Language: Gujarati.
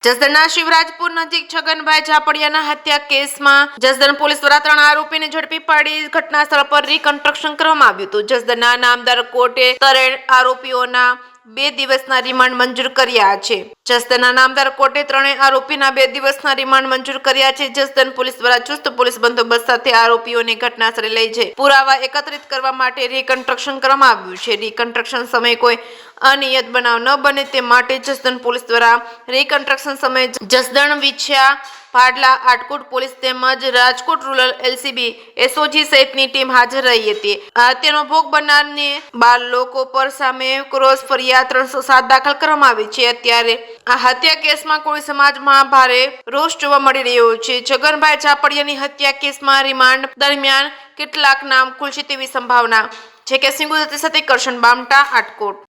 જસદણના શિવરાજપુર નજીક છગનભાઈ ઝાપડિયાના હત્યા કેસમાં જસદણ પોલીસ દ્વારા 3 આરોપીને ઝડપી પાડી ઘટના સ્થળ પર રીકન્સ્ટ્રક્શન કરવામાં આવ્યું હતું। જસદણના નામદાર કોર્ટે 3 આરોપીઓના 2 દિવસના રિમાન્ડ મંજૂર કર્યા છે। જસદણના નામદાર કોર્ટે 3 આરોપીના 2 દિવસના રિમાન્ડ મંજૂર કર્યા છે। જસદણ પોલીસ દ્વારા ચુસ્ત પોલીસ બંદોબસ્ત સાથે આરોપીઓને ઘટના સ્થળે લઈ જઈ પુરાવા એકત્રિત કરવા માટે રીકન્સ્ટ્રક્શન કરવામાં આવ્યું છે। રીકન્સ્ટ્રક્શન સમયે કોઈ અનિયત બનાવ ન બને તે માટે જસદણ પોલીસ દ્વારા રીકન્સ્ટ્રક્શન સમયે જસદણ વિછયા ભાડલા આટકોટ પોલીસ તેમજ રાજકોટ રૂરલ એલસીબી એસઓજી સહિતની ટીમ હાજર રહી હતી। તેનો ભોગ બનનારને 12 લોકો પર સામે ક્રોસ ફરિયાદ 307 દાખલ કરવામાં આવી છે। અત્યારે આ હત્યા કેસમાં કોઈ સમાજમાં ભારે રોષ જોવા મળી રહ્યો છે। છગનભાઈ ઝાપડિયાની હત્યા કેસમાં રિમાન્ડ દરમિયાન કેટલાક નામ ખુલશે તેવી સંભાવના છે કે સિંગુ સાથે કરશન બામટા આટકોટ।